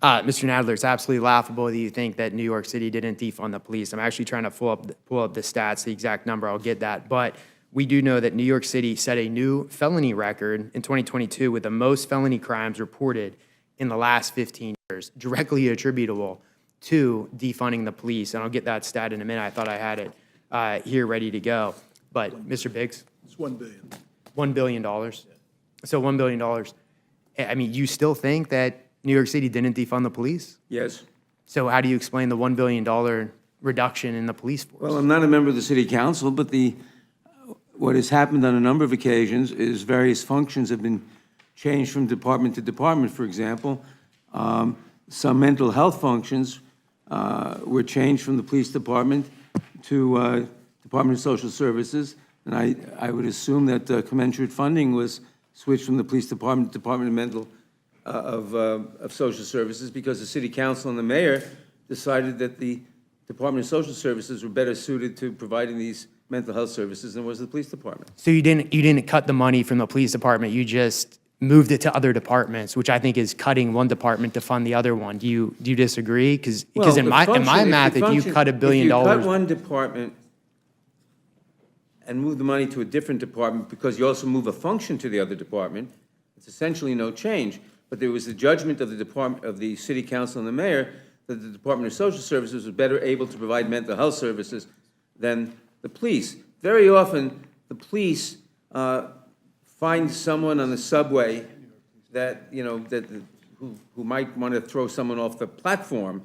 Mr. Nadler, it's absolutely laughable that you think that New York City didn't defund the police. I'm actually trying to pull up the stats, the exact number. I'll get that. But we do know that New York City set a new felony record in 2022 with the most felony crimes reported in the last 15 years, directly attributable to defunding the police. And I'll get that stat in a minute. I thought I had it here ready to go. But Mr. Biggs? It's $1 billion. $1 billion. So $1 billion. I mean, you still think that New York City didn't defund the police? Yes. So how do you explain the $1 billion reduction in the police force? Well, I'm not a member of the city council, but what has happened on a number of occasions is various functions have been changed from department to department. For example, some mental health functions were changed from the police department to Department of Social Services, and I would assume that commensurate funding was switched from the police department to Department of Social Services, because the city council and the mayor decided that the Department of Social Services were better suited to providing these mental health services than was the police department. So you didn't cut the money from the police department. You just moved it to other departments, which I think is cutting one department to fund the other one. Do you disagree? Because in my math, if you cut $1 billion, if you cut one department and move the money to a different department because you also move a function to the other department, it's essentially no change. But there was the judgment of the city council and the mayor that the Department of Social Services was better able to provide mental health services than the police. Very often, the police find someone on the subway that, who might want to throw someone off the platform,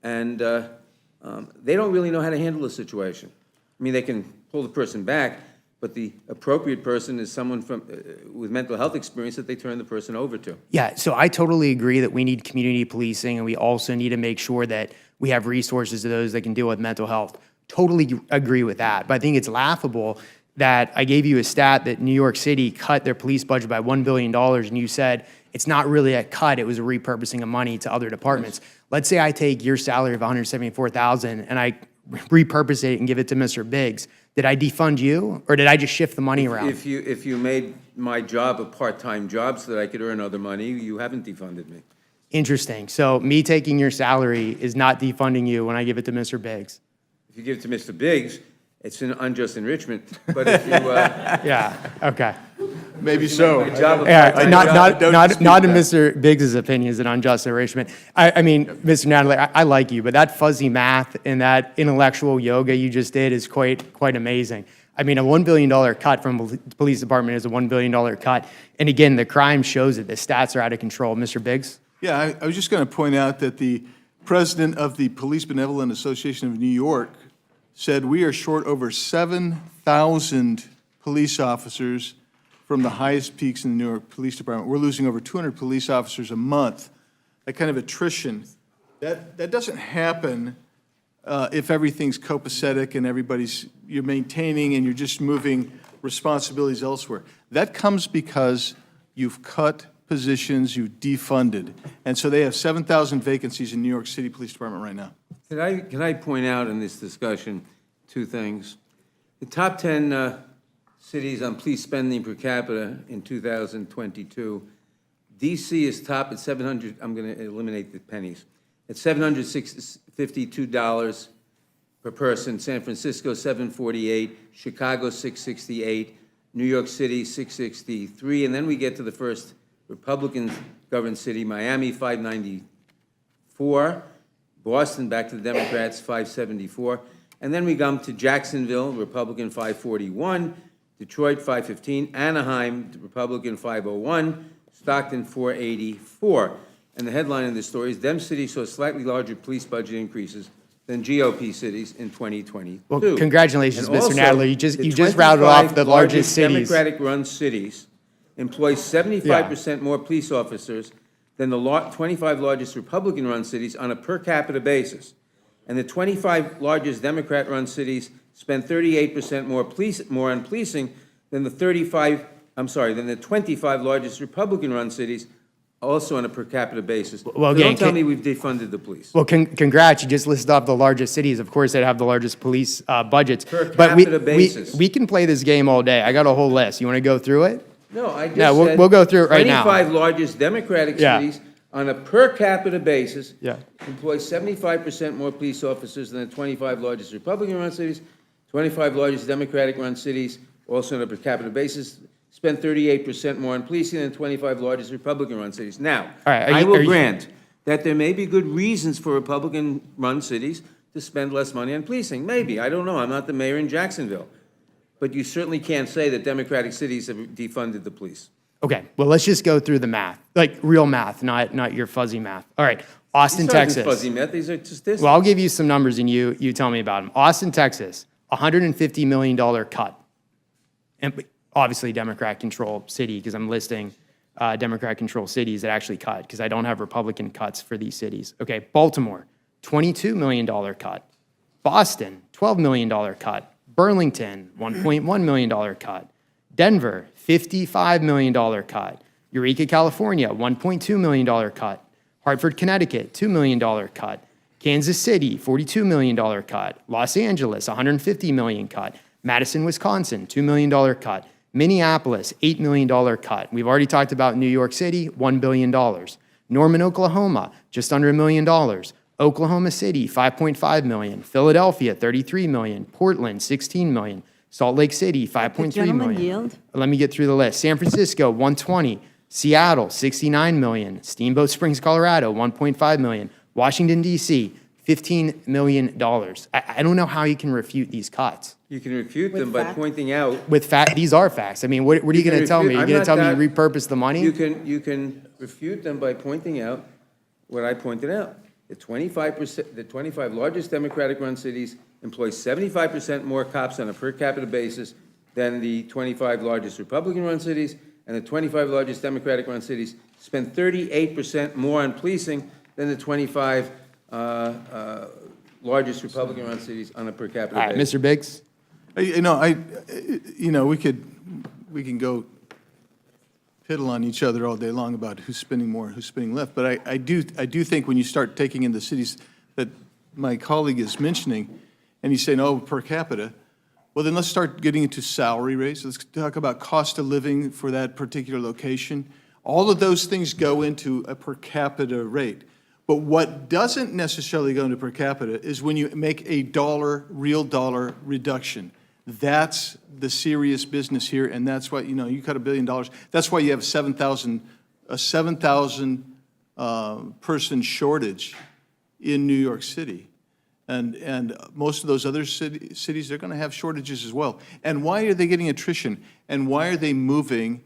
and they don't really know how to handle the situation. I mean, they can pull the person back, but the appropriate person is someone with mental health experience that they turn the person over to. yeah, so I totally agree that we need community policing, and we also need to make sure that we have resources to those that can deal with mental health. Totally agree with that. But I think it's laughable that I gave you a stat that New York City cut their police budget by $1 billion, and you said it's not really a cut, it was a repurposing of money to other departments. Let's say I take your salary of $174,000 and I repurpose it and give it to Mr. Biggs. Did I defund you, or did I just shift the money around? If you made my job a part-time job so that I could earn other money, you haven't defunded me. Interesting. So me taking your salary is not defunding you when I give it to Mr. Biggs. If you give it to Mr. Biggs, it's an unjust enrichment. But if you Yeah. Okay. Maybe so. Yeah, not in Mr. Biggs's opinion is an unjust enrichment. I mean, Mr. Nadler, I like you, but that fuzzy math and that intellectual yoga you just did is quite amazing. I mean, a $1 billion cut from the police department is a $1 billion cut. And again, the crime shows it. The stats are out of control. Mr. Biggs? Yeah, I was just going to point out that the president of the Police Benevolent Association of New York said we are short over 7,000 police officers from the highest peaks in the New York Police Department. We're losing over 200 police officers a month. That kind of attrition, that doesn't happen if everything's copacetic and you're maintaining and you're just moving responsibilities elsewhere. That comes because you've cut positions, you've defunded. And so they have 7,000 vacancies in New York City Police Department right now. Can I point out in this discussion two things? The top 10 cities on police spending per capita in 2022, DC is top at 700, I'm going to eliminate the pennies, at $752 per person, San Francisco $748, Chicago $668, New York City $663, and then we get to the first Republican-governed city, Miami $594, Boston, back to the Democrats, $574. And then we come to Jacksonville, Republican $541, Detroit $515, Anaheim, Republican $501, Stockton $484. And the headline of this story is, them cities saw slightly larger police budget increases than GOP cities in 2022. Well, congratulations, And Mr. also, Nadler. You just routed off the largest cities. Democratic-run cities employ 75% more police officers than the 25 largest Republican-run cities on a per capita basis. And the 25 largest Democrat-run cities spend 38% more on policing than the 25 largest Republican-run cities, also on a per capita basis. Well, So again, don't tell me we've defunded the police. Well, congrats. You just listed off the largest cities, of course, that have the largest police budgets. Per But capita basis. we can play this game all day. I got a whole list. You want to go through it? No, I just Yeah, said we'll go through it right now. 25 largest Democratic cities on a per capita basis, Yeah. employ 75% more police officers than the 25 largest Republican-run cities, 25 largest Democratic-run cities, also on a per capita basis, spend 38% more on policing than 25 largest Republican-run cities. Now, All right, I are will you- grant that there may be good reasons for Republican-run cities to spend less money on policing. Maybe, I don't know, I'm not the mayor in Jacksonville. But you certainly can't say that Democratic cities have defunded the police. Okay, well, let's just go through the math, like real math, not your fuzzy math. All right, Austin, These aren't Texas. fuzzy math, these are statistics. Well, I'll give you some numbers and you tell me about them. Austin, Texas, $150 million cut. And obviously Democrat-controlled city, because I'm listing Democrat-controlled cities that actually cut, because I don't have Republican cuts for these cities. Okay, Baltimore, $22 million cut. Boston, $12 million cut. Burlington, $1.1 million cut. Denver, $55 million cut. Eureka, California, $1.2 million cut. Hartford, Connecticut, $2 million cut. Kansas City, $42 million cut. Los Angeles, $150 million cut. Madison, Wisconsin, $2 million cut. Minneapolis, $8 million cut. We've already talked about New York City, $1 billion. Norman, Oklahoma, just under $1 million. Oklahoma City, $5.5 million. Philadelphia, $33 million. Portland, $16 million. Salt Lake City, $5.3 gentleman million. yield? Let me get through the list. San Francisco, $120. Seattle, $69 million. Steamboat Springs, Colorado, $1.5 million. Washington, D.C., $15 million. I don't know how you can refute these cuts. You can refute With them by facts? pointing out. With fact, these are facts. I mean, what are you can going to tell me? refute- You're I'm going to not tell that- me you repurpose the money? You can refute them by pointing out what I pointed out. The 25%, the 25 largest Democratic-run cities employ 75% more cops on a per capita basis than the 25 largest Republican-run cities, and the 25 largest Democratic-run cities spend 38% more on policing than the 25 largest Republican-run cities on a per capita All right, basis. Mr. Biggs? We can go piddle on each other all day long about who's spending more and who's spending less, but I do think when you start taking in the cities that my colleague is mentioning, and he's saying, oh, per capita, well, then let's start getting into salary rates. Let's talk about cost of living for that particular location. All of those things go into a per capita rate. But what doesn't necessarily go into per capita is when you make a real dollar reduction. That's the serious business here, and that's why, you cut $1 billion. That's why you have a 7,000 person shortage in New York City. And most of those other cities, they're going to have shortages as well. And why are they getting attrition? And why are they moving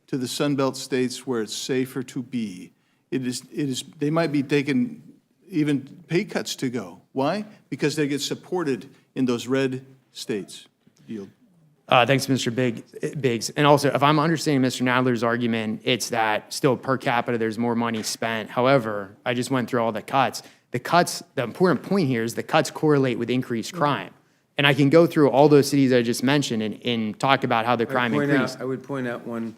to the Sunbelt states where it's safer to be? They might be taking even pay cuts to go. Why? Because they get supported in those red states. Yield. Thanks, Mr. Biggs. And also, if I'm understanding Mr. Nadler's argument, it's that still per capita, there's more money spent. However, I just went through all the cuts. The important point here is the cuts correlate with increased crime. And I can go through all those cities I just mentioned and talk about how the crime increased. I would point out one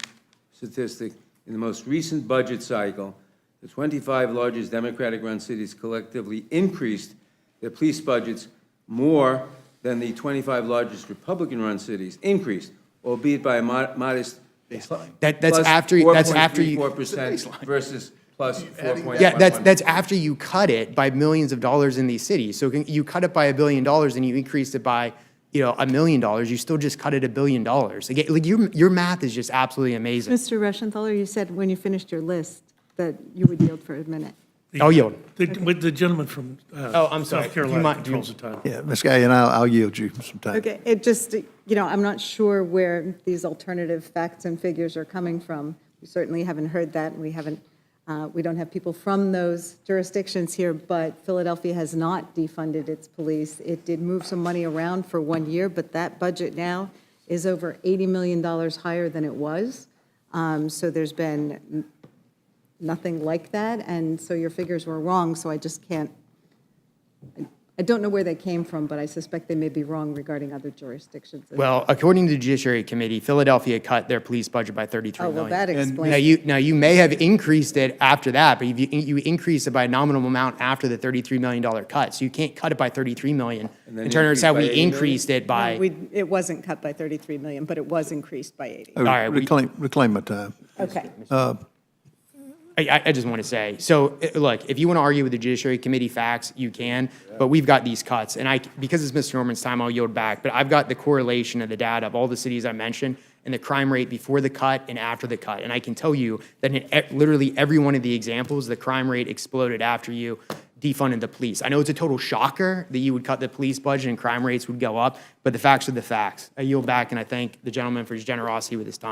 statistic. In the most recent budget cycle, the 25 largest Democratic-run cities collectively increased their police budgets more than the 25 largest Republican-run cities increased, albeit by a modest That's plus after you. 4.34% versus plus 4.11%. Yeah, that's after you cut it by millions of dollars in these cities. So you cut it by $1 billion and you increased it by, $1 million. You still just cut it $1 billion. Again, like your math is just absolutely amazing. Mr. Reschenthaler, you said when you finished your list that you would yield for a minute. I'll yield. With the gentleman from I'm sorry. South Do you Carolina mind- controls the time. Yeah, Ms. Gallion, I'll yield you some time. Okay, it just, I'm not sure where these alternative facts and figures are coming from. We certainly haven't heard that, and we don't have people from those jurisdictions here, but Philadelphia has not defunded its police. It did move some money around for 1 year, but that budget now is over $80 million higher than it was. So there's been nothing like that, and so your figures were wrong, so I just can't, I don't know where they came from, but I suspect they may be wrong regarding other jurisdictions. Well, according to the Judiciary Committee, Philadelphia cut their police budget by $33 Oh, well, million. that And- explains. Now you may have increased it after that, but you increased it by a nominal amount after the $33 million cut. So you can't cut it by $33 million And then and turn around and say increase by we $80 million? increased it by. It wasn't cut by 33 million, but it was increased by 80. All right, Reclaim my time. Okay. I just want to say, so, look, if you want to argue with the Judiciary Committee facts, you can, but we've got these cuts, and because it's Mr. Norman's time, I'll yield back, but I've got the correlation of the data of all the cities I mentioned and the crime rate before the cut and after the cut, and I can tell you that in literally every one of the examples, the crime rate exploded after you defunded the police. I know it's a total shocker that you would cut the police budget and crime rates would go up, but the facts are the facts. I yield back, and I thank the gentleman for his generosity with his time.